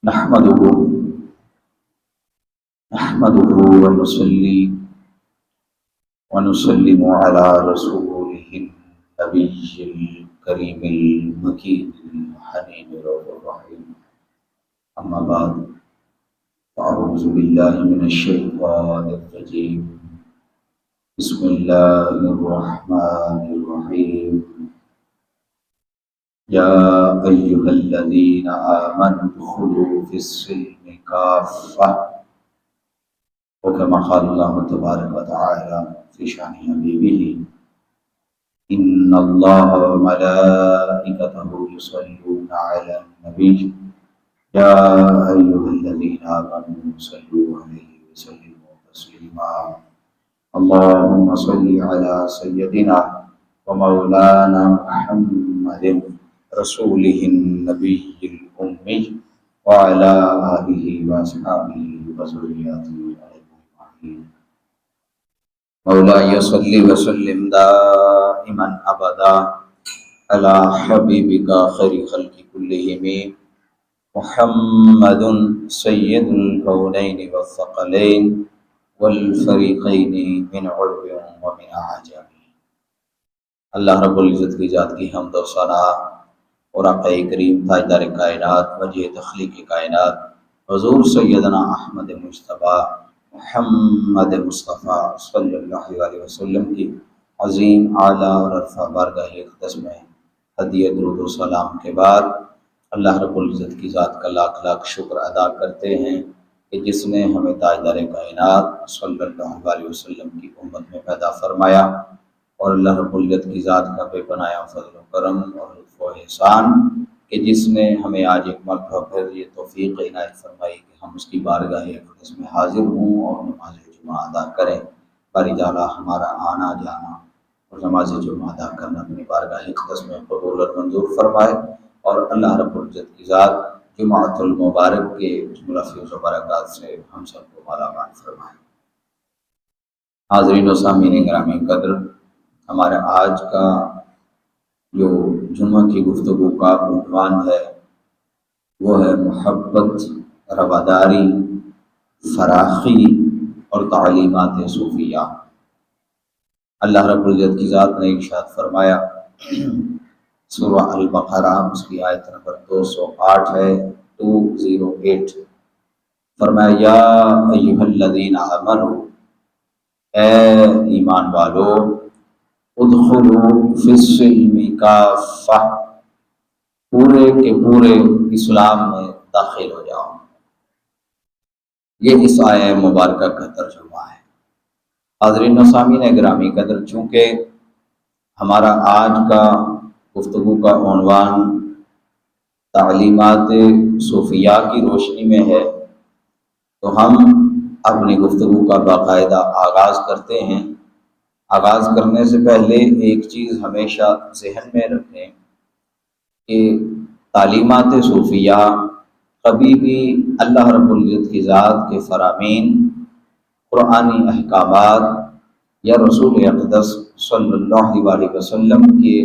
نحمده نحمده ونصلي ونسلم على رسوله النبي الكريم المكين الحنين الرحيم. أما بعد، أعوذ بالله من الشيطان الرجيم. بسم الله الرحمن الرحيم. يا أيها الذين آمنوا ادخلوا في السلم كافة، وكما قال الله تبارك وتعالى في شأن حبيبه: إن الله وملائكته يصلون على النبي يا أيها الذين آمنوا صلوا عليه وسلموا تسليما. اللهم صل على سيدنا ومولانا محمد رسوله النبي الأمي وعلى آله وأصحابه وذريته أجمعين. مولاي صل وسلم دائما أبدا على حبيبك خير خلق كلهم محمد سيد الكونين والثقلين والفریقین من عرب ومن اعجم. اللہ رب العزت کی ذات کی حمد و ثنا اور آقا کریم تاجدار کائنات وجہ تخلیق کائنات حضور سیدنا احمد مجتبیٰ محمد مصطفیٰ صلی اللہ علیہ وسلم کی عظیم اعلیٰ اور عرفہ بارگاہ اقدس میں ہدیہ درود و سلام کے بعد اللہ رب العزت کی ذات کا لاکھ لاکھ شکر ادا کرتے ہیں کہ جس نے ہمیں تاجدار کائنات صلی اللہ علیہ وسلم کی امت میں پیدا فرمایا، اور اللہ رب العزت کی ذات کا بے پناہ فضل و کرم اور لطف و احسان کہ جس نے ہمیں آج ایک مرتبہ پھر یہ توفیق عنایت فرمائی کہ ہم اس کی بارگاہ اقدس میں حاضر ہوں اور نماز جمعہ ادا کریں. باری تعالیٰ ہمارا آنا جانا اور نماز جمعہ ادا کرنا اپنی بارگاہ اقدس میں قبول اور منظور فرمائے، اور اللہ رب العزت کی ذات جمعۃ المبارک کے جملہ فیض و برکات سے ہم سب کو مالا مال فرمائے. حاضرین و سامعین گرامی قدر، ہمارے آج کا جو جمعہ کی گفتگو کا عنوان ہے وہ ہے محبت، رواداری، فراخی اور تعلیمات صوفیہ. اللہ رب العزت کی ذات نے ارشاد فرمایا، سورہ البقرہ اس کی آیت نمبر 208 ہے، 208. فرمایا یا ایھا الذین آمنوا، اے ایمان والو، ادخلوا فی السلم کافہ، پورے کے پورے اسلام میں داخل ہو جاؤ. یہ اس آیہ مبارکہ کا ترجمہ ہے. حاضرین و سامعین گرامی قدر، چونکہ ہمارا آج کا گفتگو کا عنوان تعلیمات صوفیہ کی روشنی میں ہے، تو ہم اپنی گفتگو کا باقاعدہ آغاز کرتے ہیں. آغاز کرنے سے پہلے ایک چیز ہمیشہ ذہن میں رکھیں کہ تعلیمات صوفیہ کبھی بھی اللہ رب العزت کی ذات کے فرامین، قرآنی احکامات یا رسول اقدس صلی اللہ علیہ وسلم کے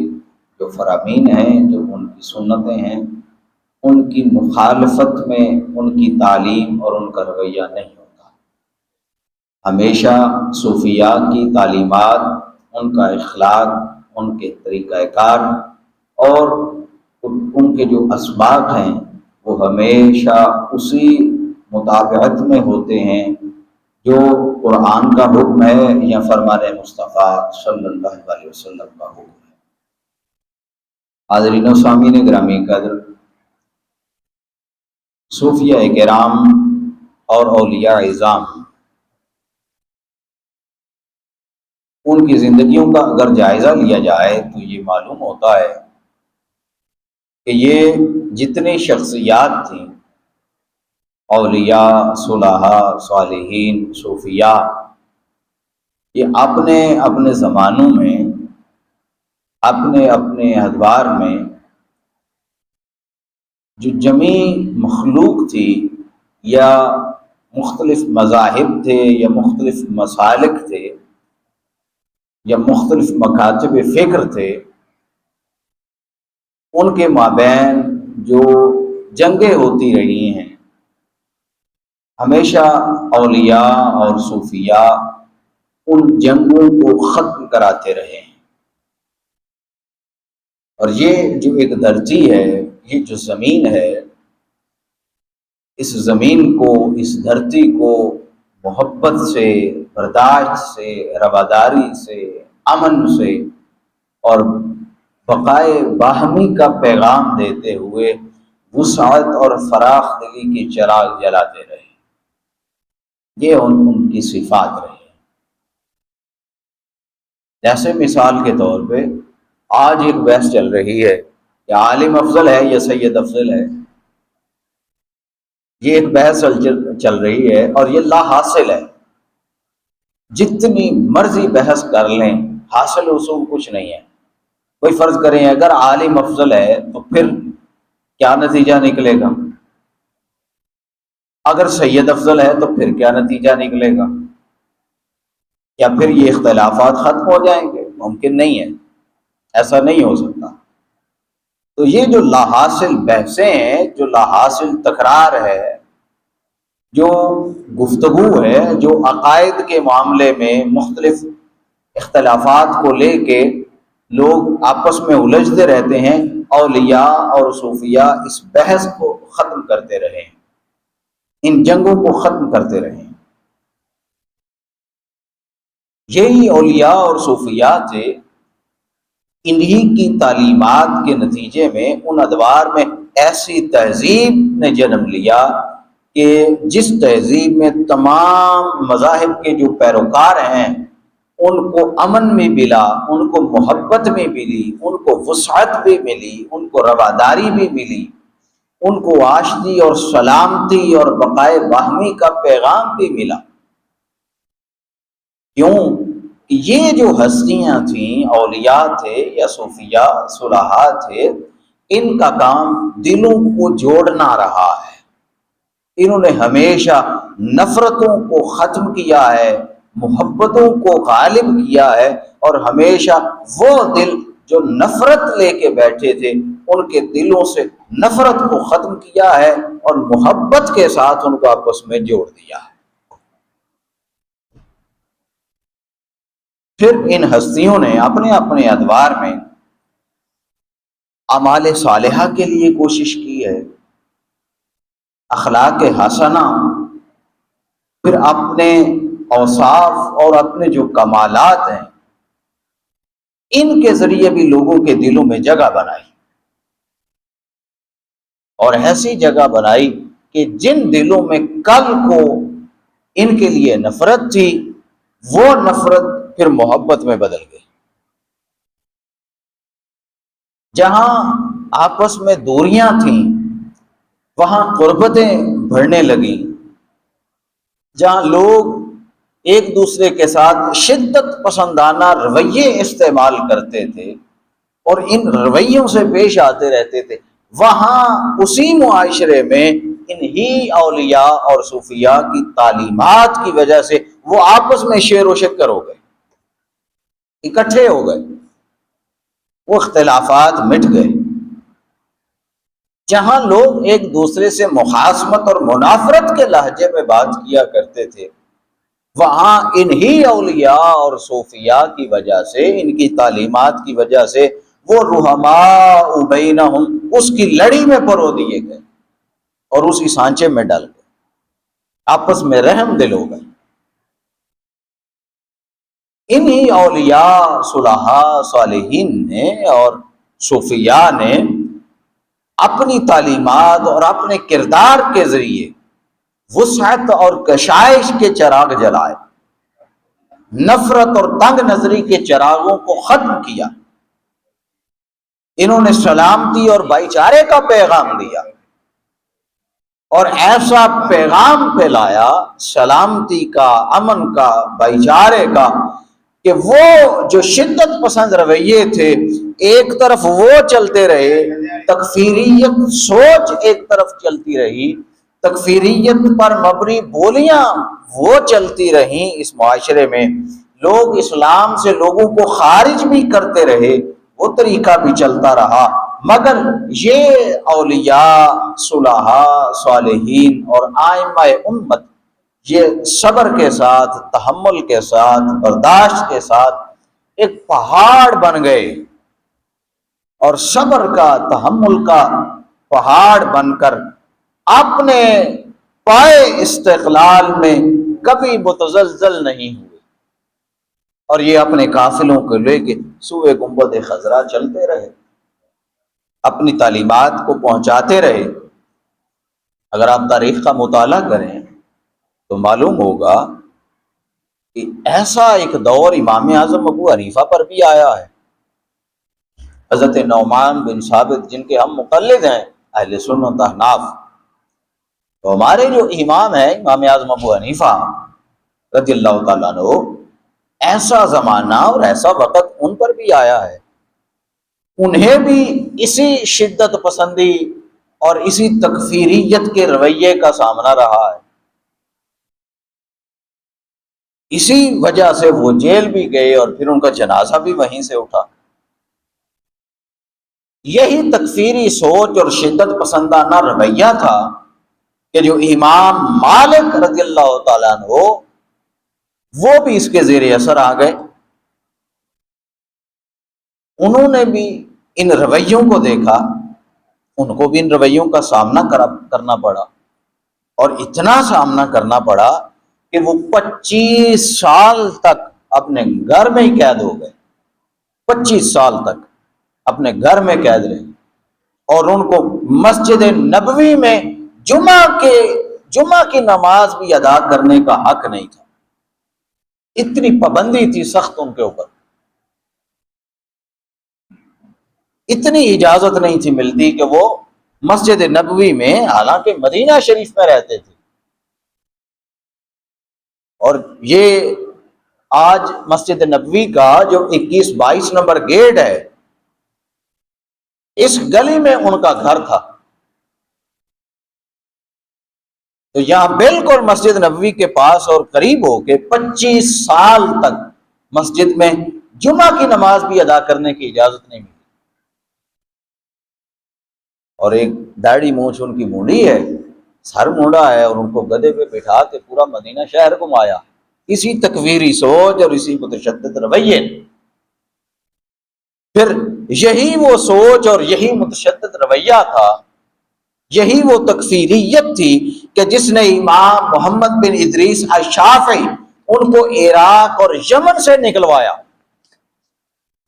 جو فرامین ہیں، جو ان کی سنتیں ہیں، ان کی مخالفت میں ان کی تعلیم اور ان کا رویہ نہیں ہوتا. ہمیشہ صوفیہ کی تعلیمات، ان کا اخلاق، ان کے طریقہ کار اور ان کے جو اسباق ہیں وہ ہمیشہ اسی مطابقت میں ہوتے ہیں جو قرآن کا حکم ہے یا فرمان مصطفیٰ صلی اللہ علیہ وسلم کا حکم ہے. حاضرین و سامعین گرامی قدر، صوفیہ کرام اور اولیاء اعظام، ان کی زندگیوں کا اگر جائزہ لیا جائے تو یہ معلوم ہوتا ہے کہ یہ جتنی شخصیات تھیں، اولیاء، صلحاء، صالحین، صوفیاء، یہ اپنے اپنے زمانوں میں، اپنے اپنے ادوار میں جو جمیع مخلوق تھی یا مختلف مذاہب تھے یا مختلف مسالک تھے یا مختلف مکاتب فکر تھے، ان کے مابین جو جنگیں ہوتی رہی ہیں، ہمیشہ اولیاء اور صوفیاء ان جنگوں کو ختم کراتے رہے ہیں، اور یہ جو ایک دھرتی ہے، یہ جو زمین ہے، اس زمین کو، اس دھرتی کو محبت سے، برداشت سے، رواداری سے، امن سے اور بقائے باہمی کا پیغام دیتے ہوئے وسعت اور فراخ دلی کی چراغ جلاتے رہے۔ یہ ان کی صفات رہی۔ جیسے مثال کے طور پہ آج ایک بحث چل رہی ہے کہ عالم افضل ہے یا سید افضل ہے، یہ ایک بحث چل رہی ہے اور یہ لا حاصل ہے۔ جتنی مرضی بحث کر لیں، حاصل اصول کچھ نہیں ہے۔ کوئی فرض کریں اگر عالم افضل ہے تو پھر کیا نتیجہ نکلے گا؟ اگر سید افضل ہے تو پھر کیا نتیجہ نکلے گا؟ یا پھر یہ اختلافات ختم ہو جائیں گے؟ ممکن نہیں ہے، ایسا نہیں ہو سکتا۔ تو یہ جو لا حاصل بحثیں ہیں، جو لا حاصل تکرار ہے، جو گفتگو ہے، جو عقائد کے معاملے میں مختلف اختلافات کو لے کے لوگ آپس میں الجھتے رہتے ہیں، اولیاء اور صوفیاء اس بحث کو ختم کرتے رہے ہیں، ان جنگوں کو ختم کرتے رہے ہیں۔ یہی اولیاء اور صوفیاء تھے، انہی کی تعلیمات کے نتیجے میں ان ادوار میں ایسی تہذیب نے جنم لیا کہ جس تہذیب میں تمام مذاہب کے جو پیروکار ہیں ان کو امن میں ملا، ان کو محبت میں ملی، ان کو وسعت بھی ملی، ان کو رواداری بھی ملی، ان کو آشتی اور سلامتی اور بقائے باہمی کا پیغام بھی ملا۔ کیوں؟ یہ جو ہستیاں تھیں، اولیاء تھے یا صوفیاء صلحاء تھے، ان کا کام دلوں کو جوڑنا رہا ہے۔ انہوں نے ہمیشہ نفرتوں کو ختم کیا ہے، محبتوں کو غالب کیا ہے، اور ہمیشہ وہ دل جو نفرت لے کے بیٹھے تھے ان کے دلوں سے نفرت کو ختم کیا ہے اور محبت کے ساتھ ان کو آپس میں جوڑ دیا ہے۔ پھر ان ہستیوں نے اپنے اپنے ادوار میں اعمال صالحہ کے لیے کوشش کی ہے، اخلاق حسنہ، پھر اپنے اوصاف اور اپنے جو کمالات ہیں ان کے ذریعے بھی لوگوں کے دلوں میں جگہ بنائی، اور ایسی جگہ بنائی کہ جن دلوں میں کل کو ان کے لیے نفرت تھی وہ نفرت پھر محبت میں بدل گئی۔ جہاں آپس میں دوریاں تھیں وہاں قربتیں بڑھنے لگیں، جہاں لوگ ایک دوسرے کے ساتھ شدت پسندانہ رویے استعمال کرتے تھے اور ان رویوں سے پیش آتے رہتے تھے، وہاں اسی معاشرے میں انہی اولیاء اور صوفیاء کی تعلیمات کی وجہ سے وہ آپس میں شیر و شکر ہو گئے، اکٹھے ہو گئے، وہ اختلافات مٹ گئے۔ جہاں لوگ ایک دوسرے سے مخاصمت اور منافرت کے لہجے میں بات کیا کرتے تھے، وہاں انہی اولیاء اور صوفیاء کی وجہ سے، ان کی تعلیمات کی وجہ سے وہ رحماء بینہم اس کی لڑی میں پرو دیے گئے اور اسی سانچے میں ڈل گئے، آپس میں رحم دل ہو گئے۔ انہی اولیاء صلحاء صالحین نے اور صوفیاء نے اپنی تعلیمات اور اپنے کردار کے ذریعے وسعت اور کشائش کے چراغ جلائے، نفرت اور تنگ نظری کے چراغوں کو ختم کیا، انہوں نے سلامتی اور بھائی چارے کا پیغام دیا اور ایسا پیغام پھیلایا سلامتی کا، امن کا، بھائی چارے کا، کہ وہ جو شدت پسند رویے تھے ایک طرف وہ چلتے رہے، تکفیریت سوچ ایک طرف چلتی رہی، تکفیریت پر مبنی بولیاں وہ چلتی رہیں، اس معاشرے میں لوگ اسلام سے لوگوں کو خارج بھی کرتے رہے، وہ طریقہ بھی چلتا رہا، مگر یہ اولیاء صلحاء صالحین اور ائمہ امت یہ صبر کے ساتھ، تحمل کے ساتھ، برداشت کے ساتھ ایک پہاڑ بن گئے، اور صبر کا، تحمل کا پہاڑ بن کر اپنے پائے استقلال میں کبھی متزلزل نہیں ہوئے، اور یہ اپنے قافلوں کو لے کے سوئے گنبد خضرا چلتے رہے، اپنی تعلیمات کو پہنچاتے رہے۔ اگر آپ تاریخ کا مطالعہ کریں تو معلوم ہوگا کہ ایسا ایک دور امام اعظم ابو حنیفہ پر بھی آیا ہے۔ حضرت نعمان بن ثابت، جن کے ہم مقلد ہیں اہل سنت احناف، تو ہمارے جو امام ہیں امام اعظم ابو حنیفہ رضی اللہ تعالیٰ عنہ، ایسا زمانہ اور ایسا وقت ان پر بھی آیا ہے، انہیں بھی اسی شدت پسندی اور اسی تکفیریت کے رویے کا سامنا رہا ہے، اسی وجہ سے وہ جیل بھی گئے اور پھر ان کا جنازہ بھی وہیں سے اٹھا۔ یہی تکفیری سوچ اور شدت پسندانہ رویہ تھا کہ جو امام مالک رضی اللہ تعالیٰ عنہ وہ بھی اس کے زیر اثر آ گئے، انہوں نے بھی ان رویوں کو دیکھا، ان کو بھی ان رویوں کا سامنا کرنا پڑا، اور اتنا سامنا کرنا پڑا کہ وہ 25 سال تک اپنے گھر میں ہی قید ہو گئے، 25 سال تک اپنے گھر میں قید رہے، اور ان کو مسجد نبوی میں جمعہ کی نماز بھی ادا کرنے کا حق نہیں تھا، اتنی پابندی تھی سخت ان کے اوپر، اتنی اجازت نہیں تھی ملتی کہ وہ مسجد نبوی میں، حالانکہ مدینہ شریف میں رہتے تھے، اور یہ آج مسجد نبوی کا جو 21-22 نمبر گیٹ ہے، اس گلی میں ان کا گھر تھا، تو یہاں بالکل مسجد نبوی کے پاس اور قریب ہو کے 25 سال تک مسجد میں جمعہ کی نماز بھی ادا کرنے کی اجازت نہیں ملی، اور ایک داڑھی مونچھ ان کی مونڈی ہے، سر مونڈا ہے، اور ان کو گدھے پہ بٹھا کے پورا مدینہ شہر گھمایا، اسی تکفیری سوچ اور اسی متشدد رویے۔ پھر یہی وہ سوچ اور یہی متشدد رویہ تھا، یہی وہ تکفیریت تھی کہ جس نے امام محمد بن ادریس الشافعی ان کو عراق اور یمن سے نکلوایا۔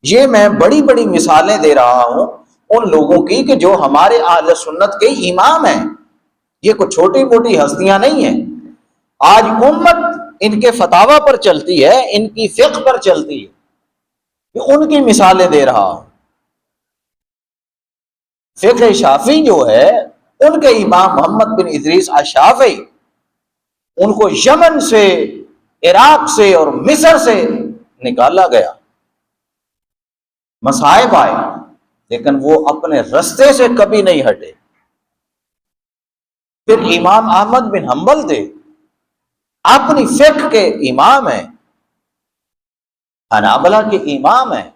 یہ میں بڑی بڑی مثالیں دے رہا ہوں ان لوگوں کی کہ جو ہمارے اہل سنت کے امام ہیں، یہ کوئی چھوٹی موٹی ہستیاں نہیں ہیں، آج امت ان کے فتاوی پر چلتی ہے، ان کی فقہ پر چلتی ہے، ان کی مثالیں دے رہا ہوں۔ فقہ شافعی جو ہے، ان کے امام محمد بن ادریس الشافعی، ان کو یمن سے، عراق سے اور مصر سے نکالا گیا، مصائب آئے، لیکن وہ اپنے رستے سے کبھی نہیں ہٹے۔ پھر امام احمد بن حنبل تھے، اپنی فقہ کے امام ہیں، حنابلہ کے امام ہیں،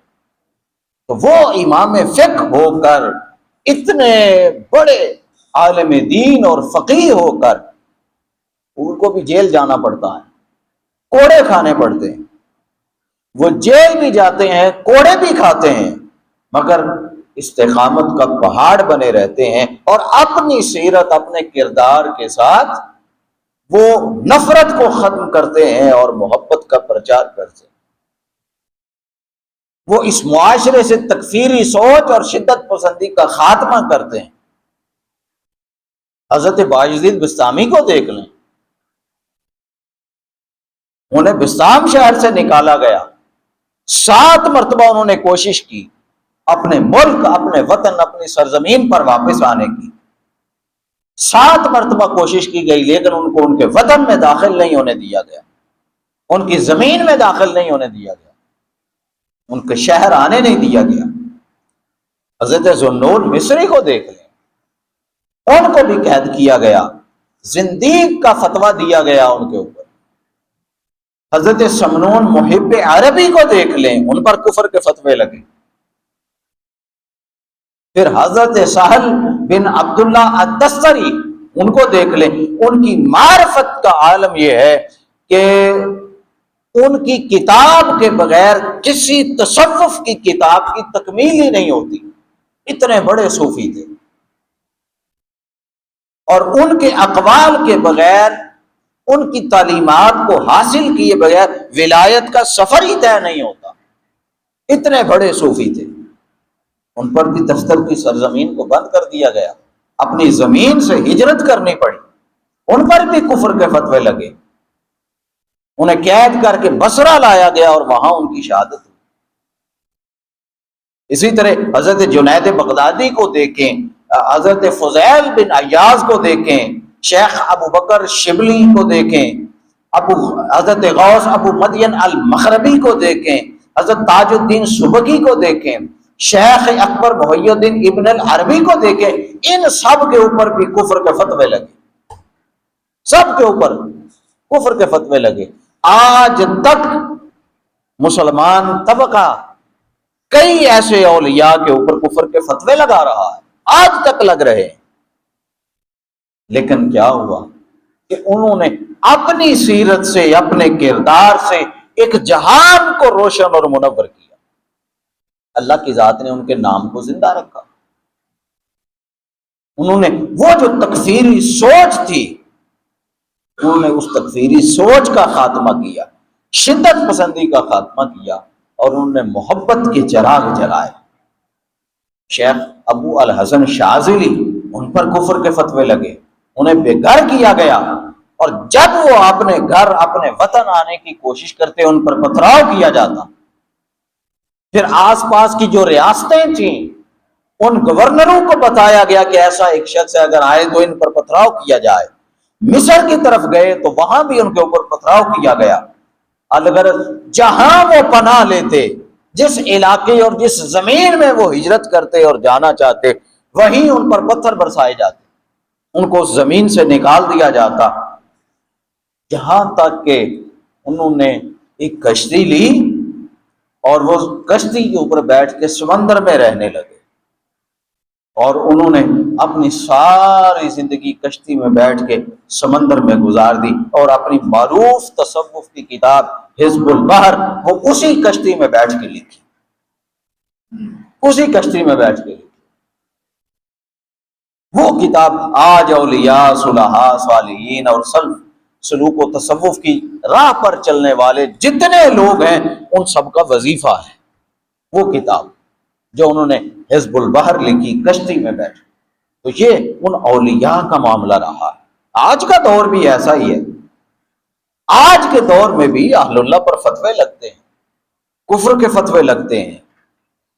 تو وہ امام فقہ ہو کر، اتنے بڑے عالم دین اور فقیہ ہو کر، ان کو بھی جیل جانا پڑتا ہے، کوڑے کھانے پڑتے ہیں، وہ جیل بھی جاتے ہیں، کوڑے بھی کھاتے ہیں، مگر استقامت کا پہاڑ بنے رہتے ہیں، اور اپنی سیرت، اپنے کردار کے ساتھ وہ نفرت کو ختم کرتے ہیں اور محبت کا پرچار کرتے ہیں، وہ اس معاشرے سے تکفیری سوچ اور شدت پسندی کا خاتمہ کرتے ہیں۔ حضرت باجدید بسطامی کو دیکھ لیں، انہیں بسطام شہر سے نکالا گیا، 7 مرتبہ انہوں نے کوشش کی اپنے ملک، اپنے وطن، اپنی سرزمین پر واپس آنے کی، 7 مرتبہ کوشش کی گئی، لیکن ان کو ان کے وطن میں داخل نہیں ہونے دیا گیا، ان کی زمین میں داخل نہیں ہونے دیا گیا، ان کے شہر آنے نہیں دیا گیا۔ حضرت ذوالنون مصری کو دیکھ لیں، ان کو بھی قید کیا گیا، زندیق کا فتویٰ دیا گیا ان کے اوپر۔ حضرت سمنون محب عربی کو دیکھ لیں، ان پر کفر کے فتوے لگے۔ پھر حضرت سہل بن عبداللہ الدستری، ان کو دیکھ لیں، ان کی معرفت کا عالم یہ ہے کہ ان کی کتاب کے بغیر کسی تصوف کی کتاب کی تکمیل ہی نہیں ہوتی، اتنے بڑے صوفی تھے، اور ان کے اقوال کے بغیر، ان کی تعلیمات کو حاصل کیے بغیر ولایت کا سفر ہی طے نہیں ہوتا، اتنے بڑے صوفی تھے۔ ان پر بھی دفتر کی سرزمین کو بند کر دیا گیا، اپنی زمین سے ہجرت کرنی پڑی، ان پر بھی کفر کے فتوے لگے، انہیں قید کر کے بصرہ لایا گیا اور وہاں ان کی شہادت ہوئی۔ اسی طرح حضرت جنید بغدادی کو دیکھیں، حضرت فضیل بن عیاض کو دیکھیں، شیخ ابو بکر شبلی کو دیکھیں، حضرت غوث ابو مدین المغربی کو دیکھیں، حضرت تاج الدین سبکی کو دیکھیں، شیخ اکبر محی الدین ابن العربی کو دیکھیں، ان سب کے اوپر بھی کفر کے فتوے لگے، سب کے اوپر کفر کے فتوے لگے۔ آج تک مسلمان طبقہ کئی ایسے اولیاء کے اوپر کفر کے فتوے لگا رہا ہے، آج تک لگ رہے ہیں، لیکن کیا ہوا کہ انہوں نے اپنی سیرت سے، اپنے کردار سے ایک جہان کو روشن اور منور کیا، اللہ کی ذات نے ان کے نام کو زندہ رکھا۔ انہوں نے وہ جو تکفیری سوچ تھی، انہوں نے اس تکفیری سوچ کا خاتمہ کیا، شدت پسندی کا خاتمہ کیا، اور انہوں نے محبت کے چراغ جلائے۔ شیخ ابو الحسن شاذلی، ان پر کفر کے فتوے لگے، انہیں بے گھر کیا گیا، اور جب وہ اپنے گھر، اپنے وطن آنے کی کوشش کرتے ان پر پتھراؤ کیا جاتا۔ پھر آس پاس کی جو ریاستیں تھیں، ان گورنروں کو بتایا گیا کہ ایسا ایک شخص ہے، اگر آئے تو ان پر پتھراؤ کیا جائے۔ مصر کی طرف گئے تو وہاں بھی ان کے اوپر پتھراؤ کیا گیا۔ اگر جہاں وہ پناہ لیتے، جس علاقے اور جس زمین میں وہ ہجرت کرتے اور جانا چاہتے، وہیں ان پر پتھر برسائے جاتے، ان کو اس زمین سے نکال دیا جاتا، یہاں تک کہ انہوں نے ایک کشتی لی اور وہ کشتی کے اوپر بیٹھ کے سمندر میں رہنے لگے، اور انہوں نے اپنی ساری زندگی کشتی میں بیٹھ کے سمندر میں گزار دی، اور اپنی معروف تصوف کی کتاب حزب البحر وہ اسی کشتی میں بیٹھ کے لکھی، اسی کشتی میں بیٹھ کے لکھی۔ وہ کتاب آج اولیاء، صلحاء، صالحین اور سلف سلوک و تصوف کی راہ پر چلنے والے جتنے لوگ ہیں، ان سب کا وظیفہ ہے وہ کتاب جو انہوں نے حزب البحر لکھی کشتی میں بیٹھ۔ تو یہ ان اولیاء کا معاملہ رہا ہے۔ آج کا دور بھی ایسا ہی ہے، آج کے دور میں بھی اہل اللہ پر فتوے لگتے ہیں، کفر کے فتوے لگتے ہیں۔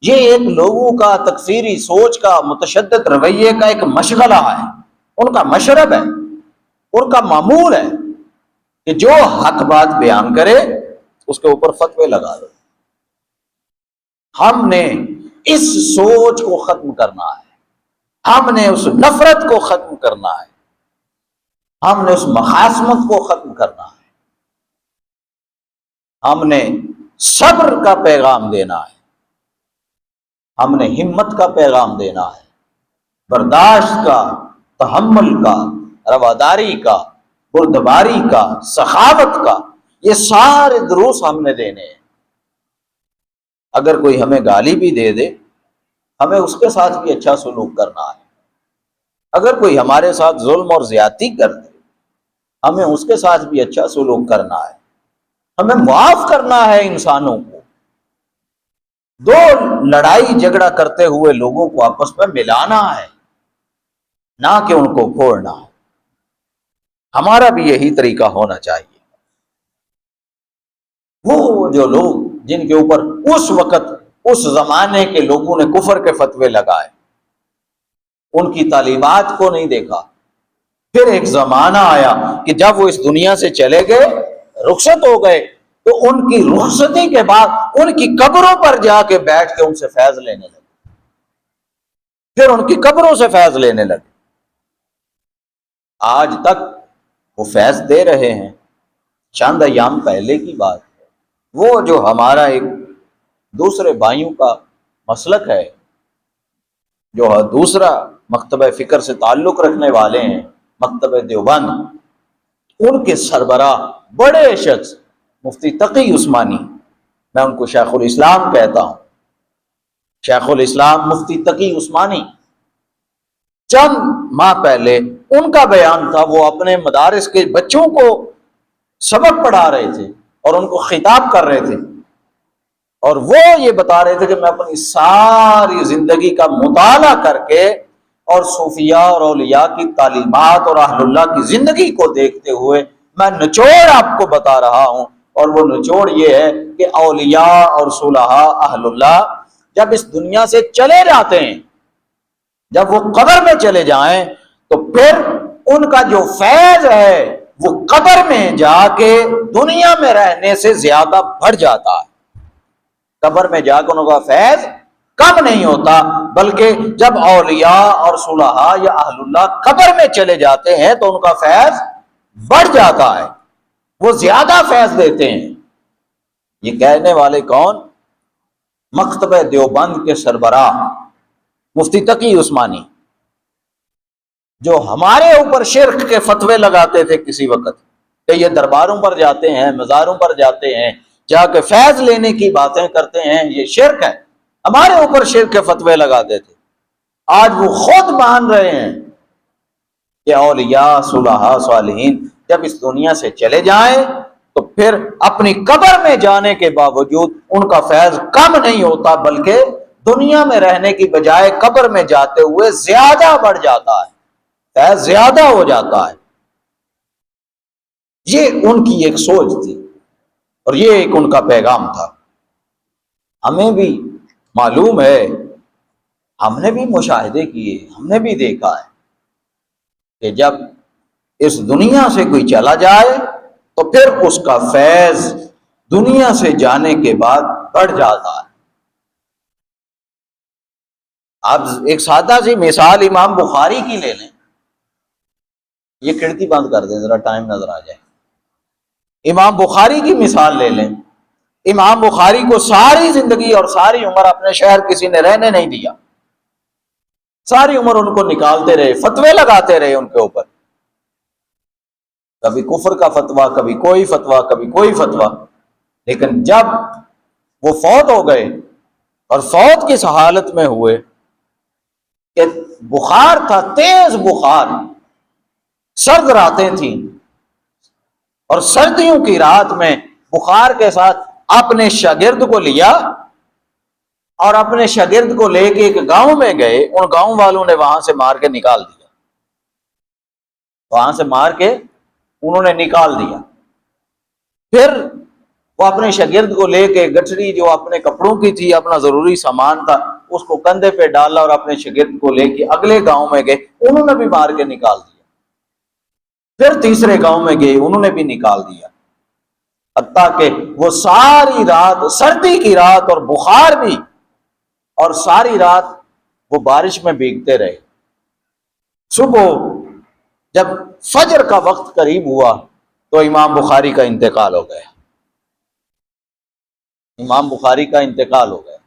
یہ ایک لوگوں کا تکفیری سوچ کا، متشدد رویے کا ایک مشغلہ ہے، ان کا مشرب ہے، ان کا معمول ہے کہ جو حق بات بیان کرے اس کے اوپر فتوے لگا دو۔ ہم نے اس سوچ کو ختم کرنا ہے، ہم نے اس نفرت کو ختم کرنا ہے، ہم نے اس مخاصمت کو ختم کرنا ہے، ہم نے صبر کا پیغام دینا ہے، ہم نے ہمت کا پیغام دینا ہے، برداشت کا، تحمل کا، رواداری کا، بردباری کا، سخاوت کا، یہ سارے دروس ہم نے دینے ہیں۔ اگر کوئی ہمیں گالی بھی دے دے، ہمیں اس کے ساتھ بھی اچھا سلوک کرنا ہے۔ اگر کوئی ہمارے ساتھ ظلم اور زیادتی کر دے، ہمیں اس کے ساتھ بھی اچھا سلوک کرنا ہے، ہمیں معاف کرنا ہے انسانوں کو۔ دو لڑائی جھگڑا کرتے ہوئے لوگوں کو آپس میں ملانا ہے، نہ کہ ان کو پھوڑنا ہے۔ ہمارا بھی یہی طریقہ ہونا چاہیے۔ وہ جو لوگ جن کے اوپر اس وقت، اس زمانے کے لوگوں نے کفر کے فتوے لگائے، ان کی تعلیمات کو نہیں دیکھا، پھر ایک زمانہ آیا کہ جب وہ اس دنیا سے چلے گئے، رخصت ہو گئے، تو ان کی رخصتی کے بعد ان کی قبروں پر جا کے بیٹھ کے ان سے فیض لینے لگے، پھر ان کی قبروں سے فیض لینے لگے۔ آج تک وہ فیض دے رہے ہیں۔ چند ایام پہلے کی بات ہے، وہ جو ہمارا ایک دوسرے بھائیوں کا مسلک ہے، جو دوسرا مکتبہ فکر سے تعلق رکھنے والے ہیں، مکتبہ دیوبند، ان کے سربراہ بڑے شخص مفتی تقی عثمانی، میں ان کو شیخ الاسلام کہتا ہوں، شیخ الاسلام مفتی تقی عثمانی، چند ماہ پہلے ان کا بیان تھا، وہ اپنے مدارس کے بچوں کو سبق پڑھا رہے تھے اور ان کو خطاب کر رہے تھے، اور وہ یہ بتا رہے تھے کہ میں اپنی ساری زندگی کا مطالعہ کر کے اور صوفیاء اور اولیاء کی تعلیمات اور اہل اللہ کی زندگی کو دیکھتے ہوئے میں نچوڑ آپ کو بتا رہا ہوں، اور وہ نچوڑ یہ ہے کہ اولیاء اور صلحاء اہل اللہ جب اس دنیا سے چلے جاتے ہیں، جب وہ قبر میں چلے جائیں تو پھر ان کا جو فیض ہے وہ قبر میں جا کے دنیا میں رہنے سے زیادہ بڑھ جاتا ہے۔ قبر میں جا کے ان کا فیض کم نہیں ہوتا، بلکہ جب اولیاء اور صلحاء یا اہل اللہ قبر میں چلے جاتے ہیں تو ان کا فیض بڑھ جاتا ہے، وہ زیادہ فیض دیتے ہیں۔ یہ کہنے والے کون؟ مکتبہ دیوبند کے سربراہ مفتی تقی عثمانی، جو ہمارے اوپر شرک کے فتوے لگاتے تھے کسی وقت کہ یہ درباروں پر جاتے ہیں، مزاروں پر جاتے ہیں، جا کے فیض لینے کی باتیں کرتے ہیں، یہ شرک ہے، ہمارے اوپر شرک کے فتوے لگاتے تھے۔ آج وہ خود مان رہے ہیں کہ اولیاء صلحاء صالحین جب اس دنیا سے چلے جائیں تو پھر اپنی قبر میں جانے کے باوجود ان کا فیض کم نہیں ہوتا، بلکہ دنیا میں رہنے کی بجائے قبر میں جاتے ہوئے زیادہ بڑھ جاتا ہے، فیض زیادہ ہو جاتا ہے۔ یہ ان کی ایک سوچ تھی اور یہ ایک ان کا پیغام تھا۔ ہمیں بھی معلوم ہے، ہم نے بھی مشاہدے کیے، ہم نے بھی دیکھا ہے کہ جب اس دنیا سے کوئی چلا جائے تو پھر اس کا فیض دنیا سے جانے کے بعد بڑھ جاتا ہے۔ آپ ایک سادہ سی مثال امام بخاری کی لے لیں، یہ کھڑکی بند کر دیں ذرا ٹائم نظر آ جائے۔ امام بخاری کی مثال لے لیں، امام بخاری کو ساری زندگی اور ساری عمر اپنے شہر کسی نے رہنے نہیں دیا، ساری عمر ان کو نکالتے رہے، فتوے لگاتے رہے ان کے اوپر، کبھی کفر کا فتویٰ، کبھی کوئی فتویٰ، کبھی کوئی فتویٰ۔ لیکن جب وہ فوت ہو گئے اور فوت کس حالت میں ہوئے کہ بخار تھا، تیز بخار، سرد راتیں تھیں، اور سردیوں کی رات میں بخار کے ساتھ اپنے شاگرد کو لیا اور اپنے شاگرد کو لے کے ایک گاؤں میں گئے، ان گاؤں والوں نے وہاں سے مار کے نکال دیا، وہاں سے مار کے انہوں نے نکال دیا۔ پھر وہ اپنے شاگرد کو لے کے گٹھڑی جو اپنے کپڑوں کی تھی، اپنا ضروری سامان تھا، اس کو کندھے پہ ڈالا اور اپنے شاگرد کو لے کے اگلے گاؤں میں گئے، انہوں نے بھی مار کے نکال دیا۔ پھر تیسرے گاؤں میں گئے، انہوں نے بھی نکال دیا، حتیٰ کہ وہ ساری رات، سردی کی رات اور بخار بھی، اور ساری رات وہ بارش میں بھیگتے رہے۔ صبح جب فجر کا وقت قریب ہوا تو امام بخاری کا انتقال ہو گیا، امام بخاری کا انتقال ہو گیا،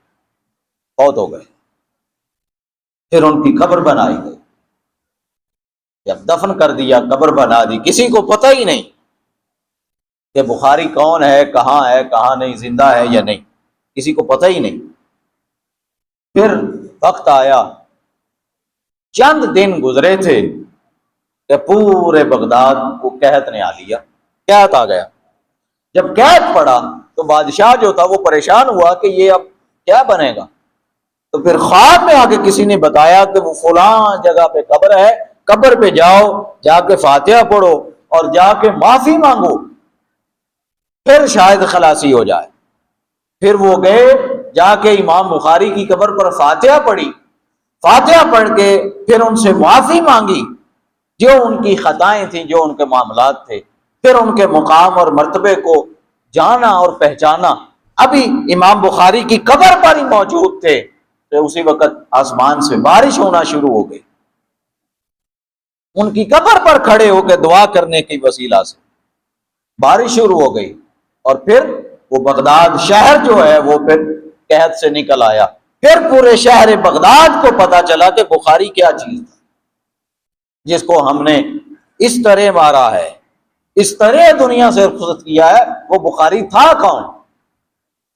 فوت ہو گئے۔ پھر ان کی قبر بنائی گئی، جب دفن کر دیا، قبر بنا دی، کسی کو پتہ ہی نہیں کہ بخاری کون ہے، کہاں نہیں، زندہ ہے یا نہیں، کسی کو پتہ ہی نہیں۔ پھر وقت آیا، چند دن گزرے تھے کہ پورے بغداد کو قحط نے آ لیا، قحط آ گیا۔ جب قحط پڑا تو بادشاہ جو تھا وہ پریشان ہوا کہ یہ اب کیا بنے گا، تو پھر خواب میں آ کے کسی نے بتایا کہ وہ فلاں جگہ پہ قبر ہے، قبر پہ جاؤ، جا کے فاتحہ پڑھو اور جا کے معافی مانگو، پھر شاید خلاصی ہو جائے۔ پھر وہ گئے، جا کے امام بخاری کی قبر پر فاتحہ پڑھی، فاتحہ پڑھ کے پھر ان سے معافی مانگی، جو ان کی خطائیں تھیں، جو ان کے معاملات تھے، پھر ان کے مقام اور مرتبے کو جانا اور پہچانا۔ ابھی امام بخاری کی قبر پر ہی موجود تھے کہ اسی وقت آسمان سے بارش ہونا شروع ہو گئی، ان کی قبر پر کھڑے ہو کے دعا کرنے کی وسیلہ سے بارش شروع ہو گئی، اور پھر وہ بغداد شہر جو ہے وہ پھر قحط سے نکل آیا۔ پھر پورے شہر بغداد کو پتا چلا کہ بخاری کیا چیز تھا، جس کو ہم نے اس طرح مارا ہے، اس طرح دنیا سے رخصت کیا ہے، وہ بخاری تھا کون؟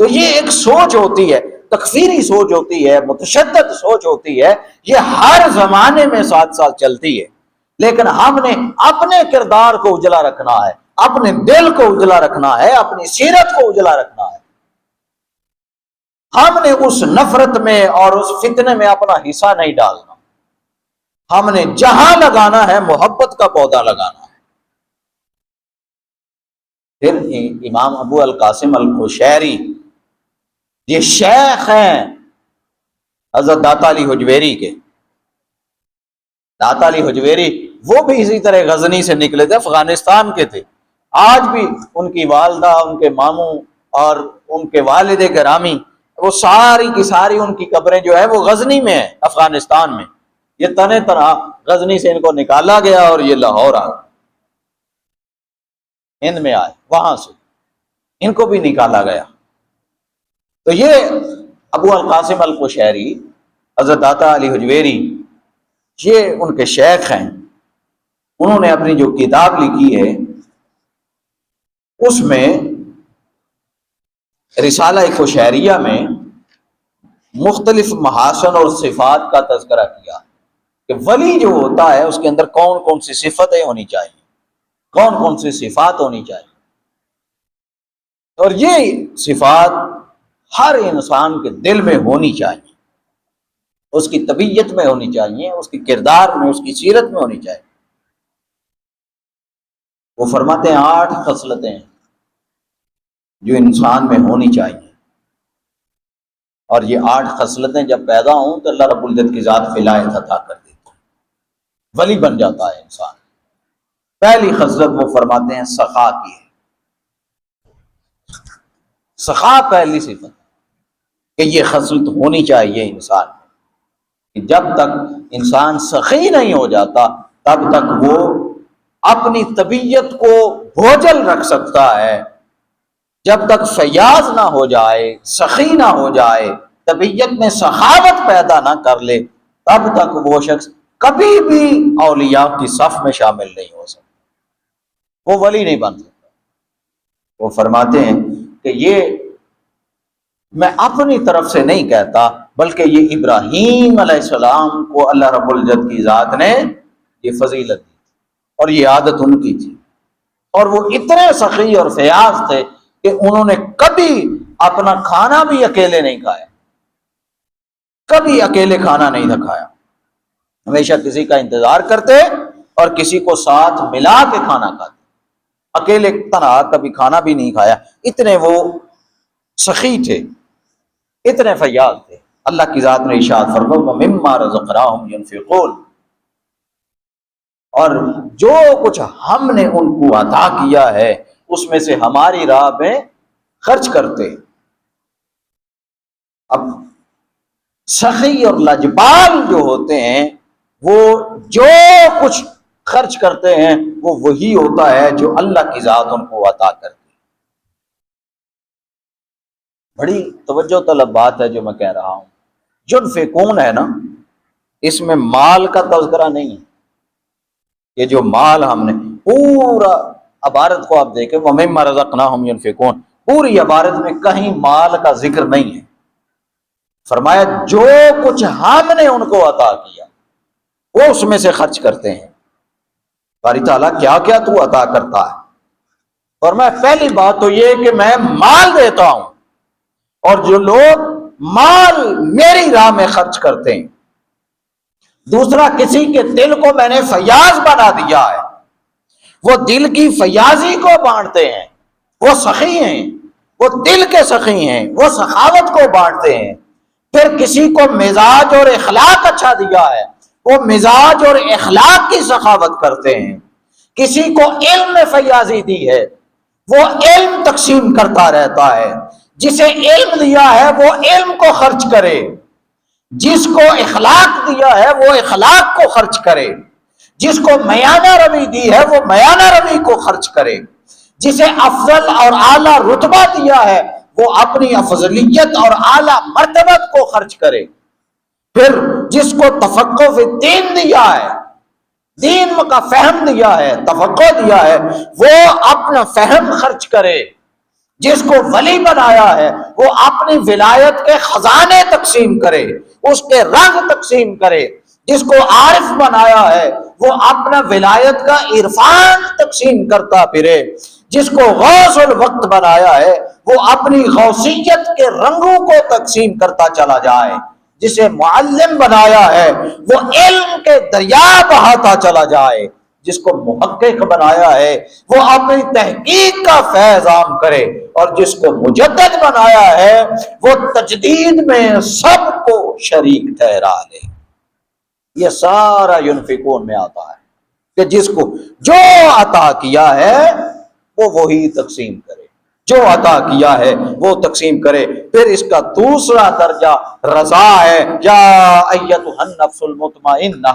تو یہ ایک سوچ ہوتی ہے، تکفیری سوچ ہوتی ہے، متشدد سوچ ہوتی ہے، یہ ہر زمانے میں ساتھ ساتھ چلتی ہے، لیکن ہم نے اپنے کردار کو اجلا رکھنا ہے، اپنے دل کو اجلا رکھنا ہے، اپنی سیرت کو اجلا رکھنا ہے۔ ہم نے اس نفرت میں اور اس فتنے میں اپنا حصہ نہیں ڈالنا، ہم نے جہاں لگانا ہے محبت کا پودا لگانا ہے۔ پھر امام ابو القاسم القشیری، یہ شیخ ہیں حضرت داتا علی حجویری کے۔ داتا علی حجویری وہ بھی اسی طرح غزنی سے نکلے تھے، افغانستان کے تھے۔ آج بھی ان کی والدہ، ان کے ماموں اور ان کے والد گرامی، وہ ساری کی ساری ان کی قبریں جو ہے وہ غزنی میں ہیں، افغانستان میں۔ یہ تنہ تنہا غزنی سے ان کو نکالا گیا اور یہ لاہور آ ہند میں آئے، وہاں سے ان کو بھی نکالا گیا۔ تو یہ ابو القاسم القشیری، حضرت داتا علی حجویری، یہ ان کے شیخ ہیں۔ انہوں نے اپنی جو کتاب لکھی ہے اس میں رسالہ قشیریہ میں مختلف محاسن اور صفات کا تذکرہ کیا کہ ولی جو ہوتا ہے اس کے اندر کون کون سی صفتیں ہونی چاہیے، کون کون سی صفات ہونی چاہیے، اور یہ صفات ہر انسان کے دل میں ہونی چاہیے، اس کی طبیعت میں ہونی چاہیے، اس کی کردار میں، اس کی سیرت میں ہونی چاہیے۔ وہ فرماتے ہیں 8 خصلتیں ہیں جو انسان میں ہونی چاہیے، اور یہ 8 خصلتیں جب پیدا ہوں تو اللہ رب العزت کی ذات ولایت عطا کر دیتی ہے، ولی بن جاتا ہے انسان۔ پہلی خصلت وہ فرماتے ہیں سخا کی ہے۔ سخا پہلی صفت کہ یہ خصلت ہونی چاہیے انسان میں، کہ جب تک انسان سخی نہیں ہو جاتا تب تک وہ اپنی طبیعت کو بوجھل رکھ سکتا ہے۔ جب تک فیاض نہ ہو جائے، سخی نہ ہو جائے، طبیعت میں سخاوت پیدا نہ کر لے، تب تک وہ شخص کبھی بھی اولیاء کی صف میں شامل نہیں ہو سکتا، وہ ولی نہیں بن سکتا۔ وہ فرماتے ہیں کہ یہ میں اپنی طرف سے نہیں کہتا، بلکہ یہ ابراہیم علیہ السلام کو اللہ رب العزت کی ذات نے یہ فضیلت دی اور یہ عادت ان کی تھی، اور وہ اتنے سخی اور فیاض تھے کہ انہوں نے کبھی اپنا کھانا بھی اکیلے نہیں کھایا، کبھی اکیلے کھانا نہیں تھا کھایا، ہمیشہ کسی کا انتظار کرتے اور کسی کو ساتھ ملا کے کھانا کھاتے، اکیلے تنہا کبھی کھانا بھی نہیں کھایا۔ اتنے وہ سخی تھے، اتنے فیاض تھے۔ اللہ کی ذات نے ارشاد فرمایا وَمِمَّا رَزَقْنَاهُمْ يُنْفِقُونَ، اور جو کچھ ہم نے ان کو عطا کیا ہے اس میں سے ہماری راہ میں خرچ کرتے۔ اب سخی اور لجبال جو ہوتے ہیں وہ جو کچھ خرچ کرتے ہیں وہ وہی ہوتا ہے جو اللہ کی ذات ان کو عطا کرتی۔ بڑی توجہ طلب بات ہے جو میں کہہ رہا ہوں۔ ينفقون ہے نا، اس میں مال کا تذکرہ نہیں ہے۔ یہ جو مال ہم نے پورا عبارت کو آپ دیکھیں وَمِمَّا رَزَقْنَاهُمْ يُنْفِقُونَ، پوری عبارت میں کہیں مال کا ذکر نہیں ہے۔ فرمایا جو کچھ ہم نے ان کو عطا کیا وہ اس میں سے خرچ کرتے ہیں۔ باری تعالیٰ کیا کیا تو عطا کرتا ہے؟ فرمایا پہلی بات تو یہ کہ میں مال دیتا ہوں، اور جو لوگ مال میری راہ میں خرچ کرتے ہیں۔ دوسرا، کسی کے دل کو میں نے فیاض بنا دیا ہے، وہ دل کی فیاضی کو بانٹتے ہیں، وہ سخی ہیں، وہ دل کے سخی ہیں، وہ سخاوت کو بانٹتے ہیں۔ پھر کسی کو مزاج اور اخلاق اچھا دیا ہے، وہ مزاج اور اخلاق کی سخاوت کرتے ہیں۔ کسی کو علم میں فیاضی دی ہے، وہ علم تقسیم کرتا رہتا ہے۔ جسے علم دیا ہے وہ علم کو خرچ کرے، جس کو اخلاق دیا ہے وہ اخلاق کو خرچ کرے، جس کو میانہ روی دی ہے وہ میانہ روی کو خرچ کرے، جسے افضل اور اعلیٰ رتبہ دیا ہے وہ اپنی افضلیت اور اعلیٰ مرتبت کو خرچ کرے۔ پھر جس کو تفقہ فی الدین دیا ہے دین کا فہم دیا ہے، تفقہ دیا ہے، وہ اپنا فہم خرچ کرے۔ جس کو ولی بنایا ہے وہ اپنی ولایت کے خزانے تقسیم کرے، اس کے رنگ تقسیم کرے۔ جس کو عارف بنایا ہے وہ اپنا ولایت کا عرفان تقسیم کرتا پھرے۔ جس کو غوث الوقت بنایا ہے وہ اپنی غوثیت کے رنگوں کو تقسیم کرتا چلا جائے۔ جسے معلم بنایا ہے وہ علم کے دریا بہاتا چلا جائے۔ جس کو محقق بنایا ہے وہ اپنی تحقیق کا فیض عام کرے، اور جس کو مجدد بنایا ہے وہ تجدید میں سب کو شریک ٹھہرا لے۔ یہ سارا ینفقون میں آتا ہے کہ جس کو جو عطا کیا ہے وہ وہی تقسیم کرے، جو عطا کیا ہے وہ تقسیم کرے۔ پھر اس کا دوسرا درجہ رضا ہے، یا ایتھا النفس المطمئنہ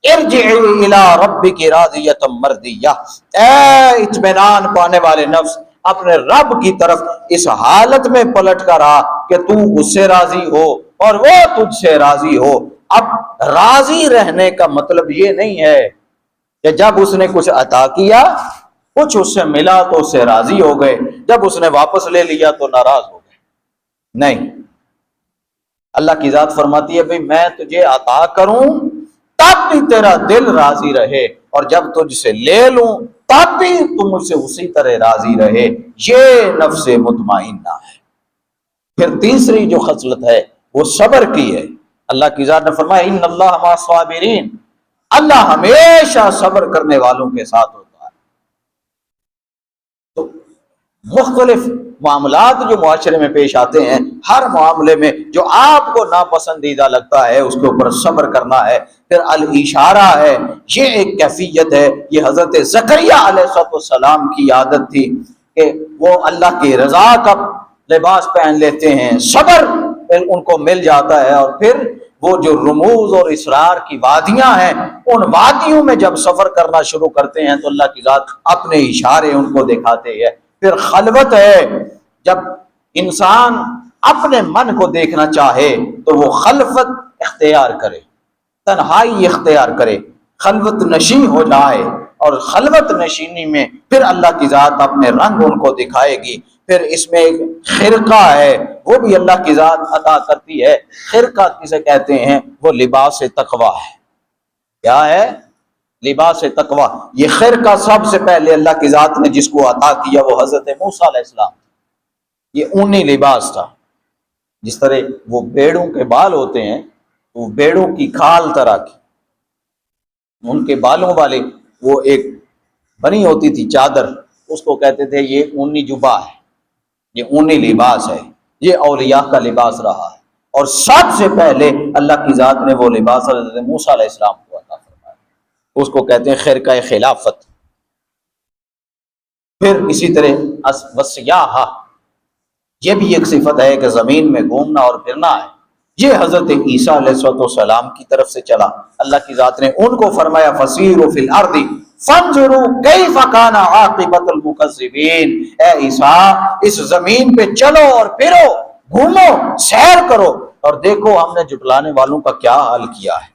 ارجعی الی ربک راضیۃ مرضیہ، اے اطمینان پانے والے نفس اپنے رب کی طرف اس حالت میں پلٹ کر آ کہ تو اس سے راضی ہو اور وہ تجھ سے راضی ہو۔ اب راضی رہنے کا مطلب یہ نہیں ہے کہ جب اس نے کچھ عطا کیا، کچھ اس سے ملا تو اس سے راضی ہو گئے، جب اس نے واپس لے لیا تو ناراض ہو گئے۔ نہیں، اللہ کی ذات فرماتی ہے بھئی میں تجھے عطا کروں تب بھی تیرا دل راضی رہے، اور جب تجھ سے لے لوں تب بھی تم مجھ سے اسی طرح راضی رہے۔ یہ نفس مطمئنہ ہے۔ پھر تیسری جو خصلت ہے وہ صبر کی ہے۔ اللہ کی ذات نے فرمایا ان اللہ مع الصابرین، اللہ ہمیشہ صبر کرنے والوں کے ساتھ ہوتا ہے۔ تو مختلف معاملات جو معاشرے میں پیش آتے ہیں، ہر معاملے میں جو آپ کو ناپسندیدہ لگتا ہے اس کے اوپر صبر کرنا ہے۔ پھر الاشارہ ہے، یہ ایک کیفیت ہے، یہ حضرت زکریا علیہ السلام کی عادت تھی کہ وہ اللہ کی رضا کا لباس پہن لیتے ہیں، صبر ان کو مل جاتا ہے، اور پھر وہ جو رموز اور اسرار کی وادیاں ہیں ان وادیوں میں جب سفر کرنا شروع کرتے ہیں تو اللہ کی ذات اپنے اشارے ان کو دکھاتے ہیں۔ پھر خلوت ہے، جب انسان اپنے من کو دیکھنا چاہے تو وہ خلوت اختیار کرے، تنہائی اختیار کرے، خلوت نشین ہو جائے، اور خلوت نشینی میں پھر اللہ کی ذات اپنے رنگ ان کو دکھائے گی۔ پھر اس میں ایک خرقہ ہے، وہ بھی اللہ کی ذات عطا کرتی ہے۔ خرقہ کسے کہتے ہیں؟ وہ لباس تقویٰ ہے۔ کیا ہے؟ لباس تقویٰ۔ یہ خرقہ سب سے پہلے اللہ کی ذات نے جس کو عطا کیا وہ حضرت موسیٰ علیہ السلام، یہ اونی لباس تھا۔ جس طرح وہ بیڑوں کے بال ہوتے ہیں، وہ بیڑوں کی کھال طرح کی، ان کے بالوں والے وہ ایک بنی ہوتی تھی چادر، اس کو کہتے تھے یہ اونی جبہ ہے، یہ اونی لباس ہے، یہ اولیاء کا لباس رہا ہے۔ اور سب سے پہلے اللہ کی ذات نے وہ لباس حضرت موسیٰ علیہ السلام کو عطا فرمایا، اس کو کہتے ہیں خرقہ خلافت۔ پھر اسی طرح وسیاحہ، یہ بھی ایک صفت ہے کہ زمین میں گھومنا اور پھرنا ہے۔ یہ حضرت عیسیٰ علیہ السلام کی طرف سے چلا۔ اللہ کی ذات نے ان کو فرمایا فسیروا فی الارض فانظروا کیف کان عاقبۃ المکذبین، اے عیسیٰ اس زمین پہ چلو اور پھرو، گھومو، سیر کرو، اور دیکھو ہم نے جھٹلانے والوں کا کیا حال کیا ہے،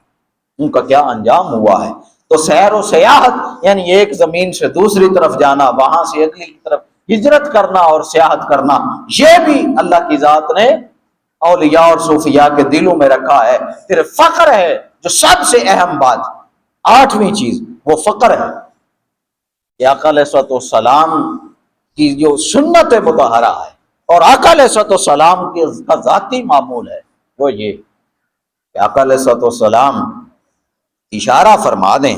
ان کا کیا انجام ہوا ہے۔ تو سیر و سیاحت یعنی ایک زمین سے دوسری طرف جانا، وہاں سے اگلی کی طرف ہجرت کرنا اور سیاحت کرنا، یہ بھی اللہ کی ذات نے اولیاء اور صوفیاء کے دلوں میں رکھا ہے۔ پھر فقر ہے، جو سب سے اہم بات، آٹھویں چیز وہ فقر ہے کہ آقا علیہ السلام کی جو سنت مطہرہ ہے اور آقا علیہ السلام کا ذاتی معمول ہے وہ یہ کہ آقا علیہ السلام اشارہ فرما دیں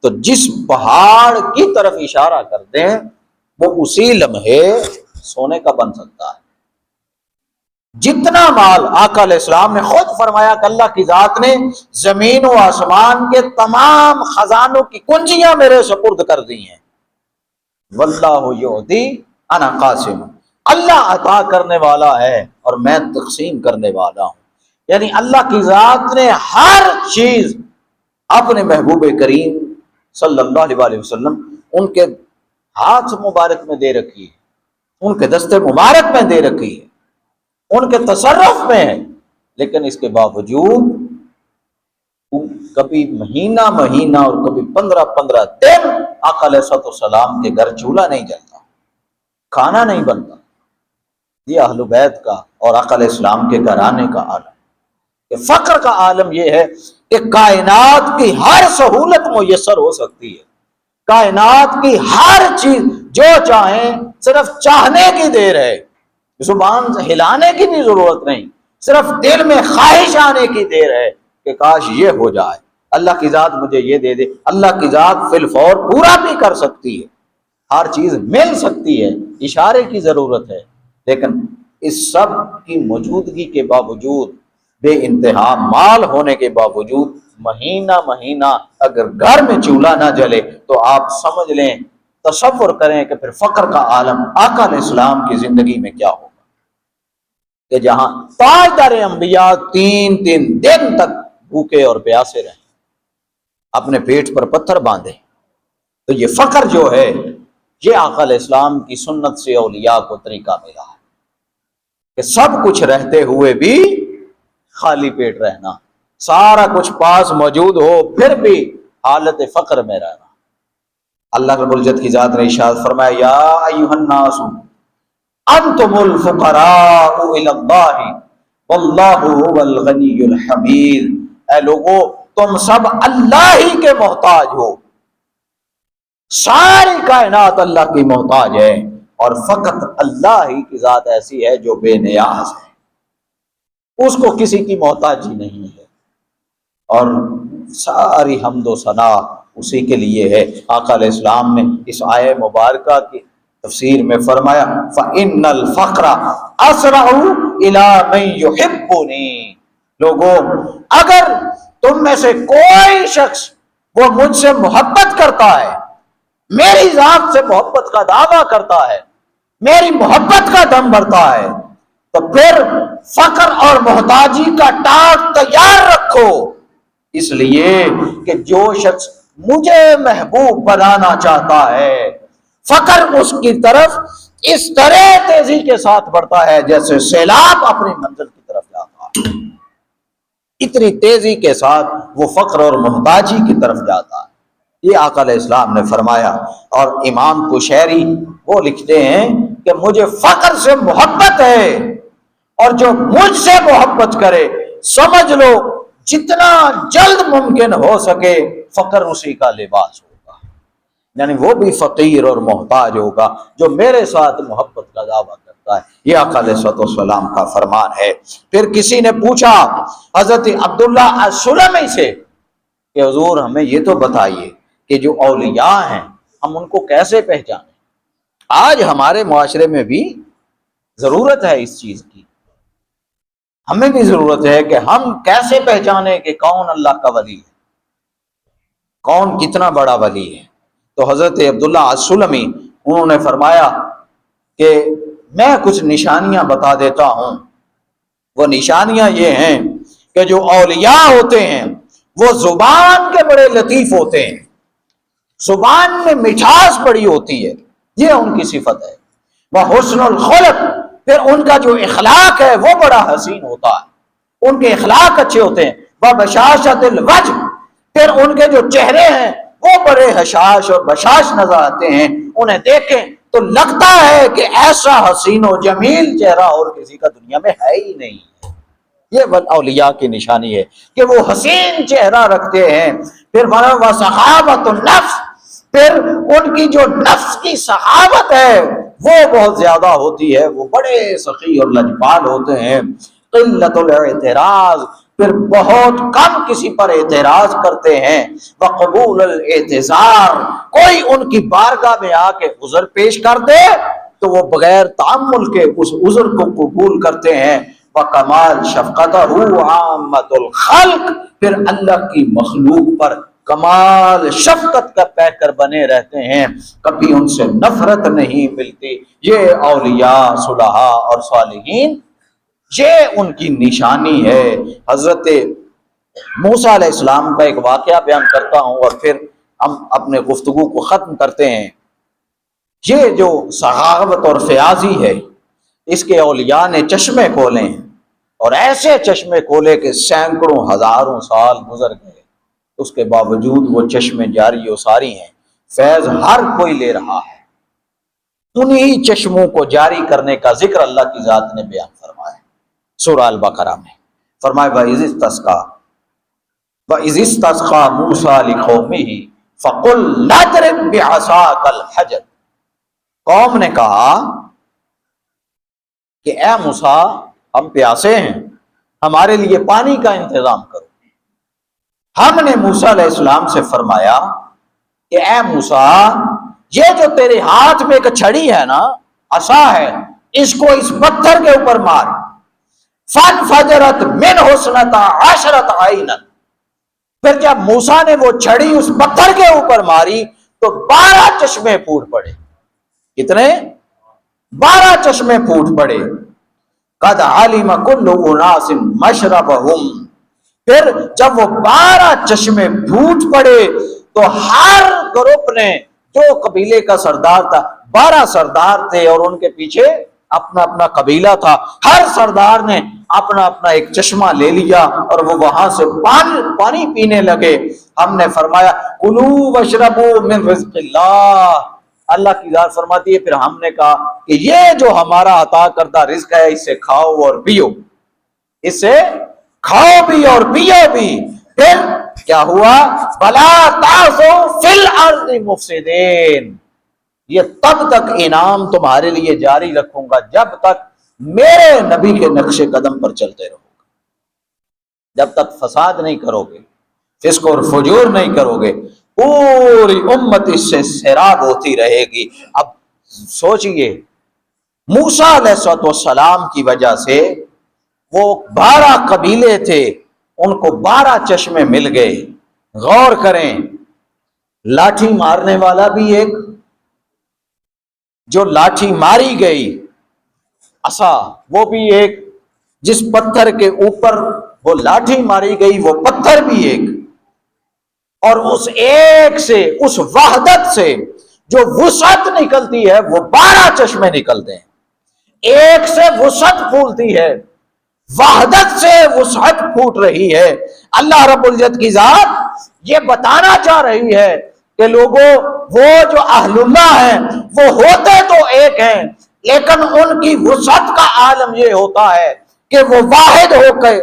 تو جس پہاڑ کی طرف اشارہ کر دیں وہ اسی لمحے سونے کا بن سکتا ہے۔ جتنا مال آقا علیہ السلام نے خود فرمایا کہ اللہ کی ذات نے زمین و آسمان کے تمام خزانوں کی کنجیاں میرے سپرد کر دی ہیں، واللہ یعطی انا قاسم، اللہ عطا کرنے والا ہے اور میں تقسیم کرنے والا ہوں۔ یعنی اللہ کی ذات نے ہر چیز اپنے محبوب کریم صلی اللہ علیہ وسلم ان کے ہاتھ مبارک میں دے رکھی ہے، ان کے دستے مبارک میں دے رکھی ہے، ان کے تصرف میں ہے، لیکن اس کے باوجود کبھی مہینہ مہینہ اور کبھی 15 دن آقا علیہ الصلوۃ والسلام کے گھر چولہا نہیں جلتا، کھانا نہیں بنتا۔ یہ اہل بیت کا اور آقا علیہ السلام کے گھرانے کا عالم کہ فقر کا عالم یہ ہے کہ کائنات کی ہر سہولت میسر ہو سکتی ہے، کائنات کی ہر چیز جو چاہیں، صرف چاہنے کی دیر ہے، زبان سے ہلانے کی بھی ضرورت نہیں، صرف دل میں خواہش آنے کی دیر ہے کہ کاش یہ ہو جائے، اللہ کی ذات مجھے یہ دے دے۔ اللہ کی ذات فی الفور پورا بھی کر سکتی ہے، ہر چیز مل سکتی ہے، اشارے کی ضرورت ہے، لیکن اس سب کی موجودگی کے باوجود، بے انتہا مال ہونے کے باوجود، مہینہ مہینہ اگر گھر میں چولہا نہ جلے تو آپ سمجھ لیں، تصور کریں کہ پھر فقر کا عالم آقا علیہ السلام کی زندگی میں کیا ہوگا کہ جہاں تاجدار انبیاء 3 دن تک بھوکے اور پیاسے رہیں، اپنے پیٹ پر پتھر باندھے۔ تو یہ فقر جو ہے، یہ آقا علیہ السلام کی سنت سے اولیاء کو طریقہ ملا ہے کہ سب کچھ رہتے ہوئے بھی خالی پیٹ رہنا، سارا کچھ پاس موجود ہو پھر بھی حالت فقر میں رہنا۔ اللہ رب العزت کی ذات نے ارشاد فرمایا، یا ایھا الناس انتم الفقراء الی اللہ واللہ هو الغنی الحمید، اے لوگو تم سب اللہ ہی کے محتاج ہو، ساری کائنات اللہ کی محتاج ہے، اور فقط اللہ ہی کی ذات ایسی ہے جو بے نیاز ہے، اس کو کسی کی محتاجی نہیں ہے، اور ساری حمد و ثنا اسی کے لیے ہے۔ آقا علیہ السلام نے اس آیہ مبارکہ کی تفسیر میں فرمایا، فَإِنَّ الْفَقْرَ أَسْرَعُ إِلَىٰ مَن يُحِبُّنِي، لوگوں اگر تم میں سے کوئی شخص وہ مجھ سے محبت کرتا ہے، میری ذات سے محبت کا دعویٰ کرتا ہے، میری محبت کا دم بھرتا ہے، تو پھر فقر اور محتاجی کا ٹاٹ تیار رکھو، اس لیے کہ جو شخص مجھے محبوب بنانا چاہتا ہے، فقر اس کی طرف اس طرح تیزی کے ساتھ بڑھتا ہے جیسے سیلاب اپنی منزل کی طرف جاتا ہے، اتنی تیزی کے ساتھ وہ فقر اور محتاجی کی طرف جاتا ہے۔ یہ آقا علیہ السلام نے فرمایا، اور امام قشیری وہ لکھتے ہیں کہ مجھے فقر سے محبت ہے، اور جو مجھ سے محبت کرے سمجھ لو جتنا جلد ممکن ہو سکے فقر اسی کا لباس ہوگا، یعنی وہ بھی فقیر اور محتاج ہوگا جو میرے ساتھ محبت کا دعویٰ کرتا ہے۔ یہ آقا علیہ السلام کا فرمان ہے۔ پھر کسی نے پوچھا حضرت عبداللہ السلمی سے کہ حضور ہمیں یہ تو بتائیے کہ جو اولیاء ہیں ہم ان کو کیسے پہچانیں؟ آج ہمارے معاشرے میں بھی ضرورت ہے اس چیز کی، ہمیں بھی ضرورت ہے کہ ہم کیسے پہچانیں کہ کون اللہ کا ولی ہے، کون کتنا بڑا ولی ہے۔ تو حضرت عبداللہ السلمی انہوں نے فرمایا کہ میں کچھ نشانیاں بتا دیتا ہوں، وہ نشانیاں یہ ہیں کہ جو اولیاء ہوتے ہیں وہ زبان کے بڑے لطیف ہوتے ہیں، زبان میں مٹھاس بڑی ہوتی ہے، یہ ان کی صفت ہے۔ وہ حسن الخلق، پھر ان کا جو اخلاق ہے وہ بڑا حسین ہوتا ہے، ان کے اخلاق اچھے ہوتے ہیں۔ وہ بشاشت الوجہ، پھر ان کے جو چہرے ہیں وہ بڑے حشاش اور بشاش نظر آتے ہیں، انہیں دیکھیں تو لگتا ہے کہ ایسا حسین و جمیل چہرہ اور کسی کا دنیا میں ہے ہی نہیں ہے۔ یہ اولیاء کی نشانی ہے کہ وہ حسین چہرہ رکھتے ہیں۔ پھر وہ سخاوت النفس، پھر ان کی جو نفس کی سخاوت ہے وہ بہت زیادہ ہوتی ہے، وہ بڑے سخی اور لجپال ہوتے ہیں۔ قلت الاعتراض، پھر بہت کم کسی پر اعتراض کرتے ہیں۔ وقبول الاعتذار، کوئی ان کی بارگاہ میں آ کے عذر پیش کر دے تو وہ بغیر تعمل کے اس عذر کو قبول کرتے ہیں۔ وکمال شفقتہ عامۃ الخلق، پھر اللہ کی مخلوق پر کمال شفقت کا پیکر بنے رہتے ہیں، کبھی ان سے نفرت نہیں ملتی۔ یہ اولیاء صلحاء اور صالحین، یہ ان کی نشانی ہے۔ حضرت موسیٰ علیہ السلام کا ایک واقعہ بیان کرتا ہوں اور پھر ہم اپنے گفتگو کو ختم کرتے ہیں۔ یہ جو سخاوت اور فیاضی ہے، اس کے اولیاء نے چشمے کھولے ہیں، اور ایسے چشمے کھولے کہ سینکڑوں ہزاروں سال گزر گئے، اس کے باوجود وہ چشمے جاری و ساری ہیں، فیض ہر کوئی لے رہا ہے۔ انہی چشموں کو جاری کرنے کا ذکر اللہ کی ذات نے بیان فرمایا سورہ البقرہ میں، فرمایا وَإِذِ اسْتَسْقَىٰ مُوسَىٰ لِقَوْمِهِ فَقُلْ اضْرِب بِّعَصَاكَ الْحَجَرَ۔ قوم نے کہا کہ اے موسیٰ ہم پیاسے ہیں، ہمارے لیے پانی کا انتظام کرو۔ ہم نے موسیٰ علیہ السلام سے فرمایا کہ اے موسیٰ یہ جو تیرے ہاتھ میں ایک چھڑی ہے نا، عصا ہے، اس کو اس پتھر کے اوپر مار۔ فَانْفَجَرَتْ مِنْهُ اثْنَتَا عَشْرَةَ عَيْنًا۔ پھر جب موسیٰ نے وہ چھڑی اس پتھر کے اوپر ماری تو 12 چشمے پھوٹ پڑے۔ کتنے؟ 12 چشمے پھوٹ پڑے۔ قَدْ عَلِمَ كُلُّ أُنَاسٍ مَشْرَبَهُمْ۔ پھر جب وہ 12 چشمے پھوٹ پڑے تو ہر گروپ نے، جو قبیلے کا سردار تھا، 12 سردار تھے اور ان کے پیچھے اپنا اپنا قبیلہ تھا، ہر سردار نے اپنا اپنا ایک چشمہ لے لیا اور وہ وہاں سے پانی پینے لگے۔ ہم نے فرمایا کلوا واشربوا من رزق اللہ، اللہ کی ذات فرماتی ہے پھر ہم نے کہا کہ یہ جو ہمارا عطا کردہ رزق ہے اس سے کھاؤ اور پیو، اس سے کھاؤ بھی اور پیو بھی۔ پھر کیا ہوا؟ بلا تعثوا فی الارض مفسدین، یہ تب تک انعام تمہارے لیے جاری رکھوں گا جب تک میرے نبی کے نقش قدم پر چلتے رہو گے، جب تک فساد نہیں کرو گے، فسق اور فجور نہیں کرو گے، پوری امت اس سے سیراب ہوتی رہے گی۔ اب سوچئے موسیٰ علیہ السلام کی وجہ سے وہ 12 قبیلے تھے، ان کو 12 چشمے مل گئے۔ غور کریں، لاٹھی مارنے والا بھی ایک، جو لاٹھی ماری گئی عصا وہ بھی ایک، جس پتھر کے اوپر وہ لاٹھی ماری گئی وہ پتھر بھی ایک، اور اس ایک سے، اس وحدت سے جو وسعت نکلتی ہے وہ 12 چشمے نکلتے ہیں۔ ایک سے وسعت پھولتی ہے، وحدت سے وسعت پھوٹ رہی ہے۔ اللہ رب العزت کی ذات یہ بتانا چاہ رہی ہے کہ لوگوں، وہ جو اہل اللہ ہیں وہ ہوتے تو ایک ہیں، لیکن ان کی وسعت کا عالم یہ ہوتا ہے کہ وہ واحد ہو کے،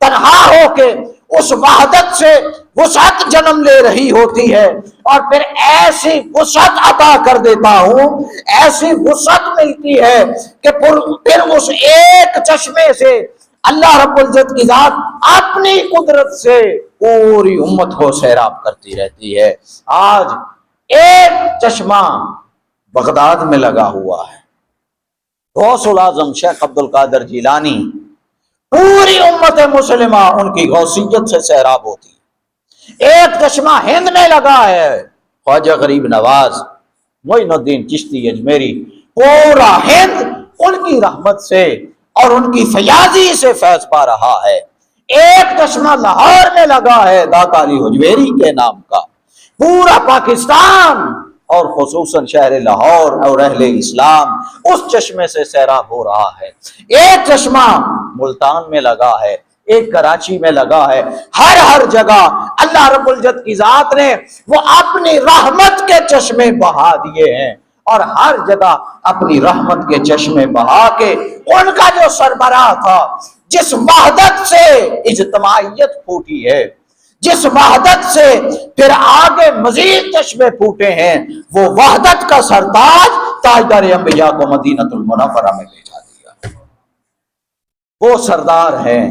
تنہا ہو کے اس وحدت سے وسعت جنم لے رہی ہوتی ہے، اور پھر ایسی وسعت عطا کر دیتا ہوں، ایسی وسعت ملتی ہے کہ پھر اس ایک چشمے سے اللہ رب العزت کی ذات اپنی قدرت سے پوری امت کو سیراب کرتی رہتی ہے۔ آج ایک چشمہ بغداد میں لگا ہوا ہے، غوث العظم شیخ عبد القادر جیلانی، پوری امت مسلمہ ان کی غوثیت سے سیراب ہوتی ہے۔ ایک چشمہ ہند میں لگا ہے، خواجہ غریب نواز، معین الدین چشتی اجمیری، پورا ہند ان کی رحمت سے اور ان کی فیاضی سے فیض پا رہا ہے۔ ایک چشمہ لاہور میں لگا ہے داتا علی حجویری کے نام کا، پورا پاکستان اور خصوصاً شہر لاہور اور اہل اسلام اس چشمے سے سیراب ہو رہا ہے۔ ایک چشمہ ملتان میں لگا ہے، ایک کراچی میں لگا ہے، ہر جگہ اللہ رب العزت کی ذات نے وہ اپنی رحمت کے چشمے بہا دیے ہیں، اور ہر جگہ اپنی رحمت کے چشمے بہا کے ان کا جو سربراہ تھا، جس وحدت سے اجتماعیت پھوٹی ہے، جس وحدت سے پھر آگے مزید چشمے پھوٹے ہیں، وہ وحدت کا سرتاج تاجدار انبیاء کو مدینہ المنورہ میں بھیجا دیا۔ وہ سردار ہیں،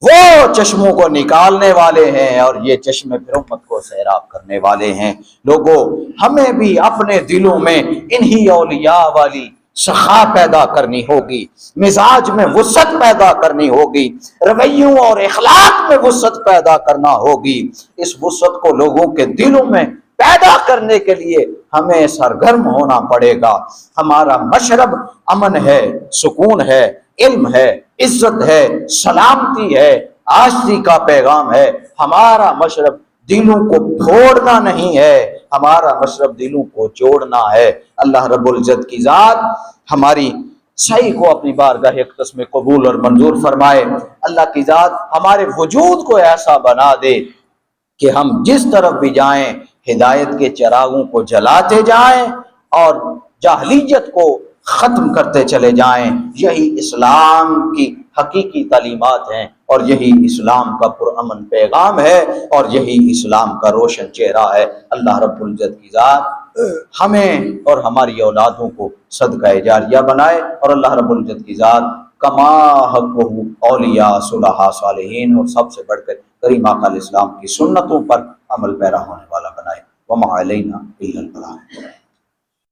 وہ چشموں کو نکالنے والے ہیں، اور یہ چشمے پھر امت کو سیراب کرنے والے ہیں۔ لوگوں، ہمیں بھی اپنے دلوں میں انہی اولیاء والی سخا پیدا کرنی ہوگی، مزاج میں وسعت پیدا کرنی ہوگی، رویوں اور اخلاق میں وسعت پیدا کرنا ہوگی۔ اس وسعت کو لوگوں کے دلوں میں پیدا کرنے کے لیے ہمیں سرگرم ہونا پڑے گا۔ ہمارا مشرب امن ہے، سکون ہے، علم ہے، عزت ہے، سلامتی ہے، آشتی کا پیغام ہے۔ ہمارا مشرب دلوں کو پھوڑنا نہیں ہے، ہمارا مشرب دلوں کو جوڑنا ہے۔ اللہ رب العزت کی ذات ہماری صحیح کو اپنی بارگاہ اقدس میں قبول اور منظور فرمائے۔ اللہ کی ذات ہمارے وجود کو ایسا بنا دے کہ ہم جس طرف بھی جائیں ہدایت کے چراغوں کو جلاتے جائیں اور جاہلیت کو ختم کرتے چلے جائیں۔ یہی اسلام کی حقیقی تعلیمات ہیں اور یہی اسلام کا پرامن پیغام ہے اور یہی اسلام کا روشن چہرہ ہے۔ اللہ رب العزت کی ذات ہمیں اور ہماری اولادوں کو صدقہ جاریہ بنائے، اور اللہ رب العزت کی ذات کما حقہ اولیاء صلحاء صالحین اور سب سے بڑھ کر کریم آقا علیہ السلام کی سنتوں پر عمل پیرا ہونے والا بنائے۔ وما علینا الا البلاغ۔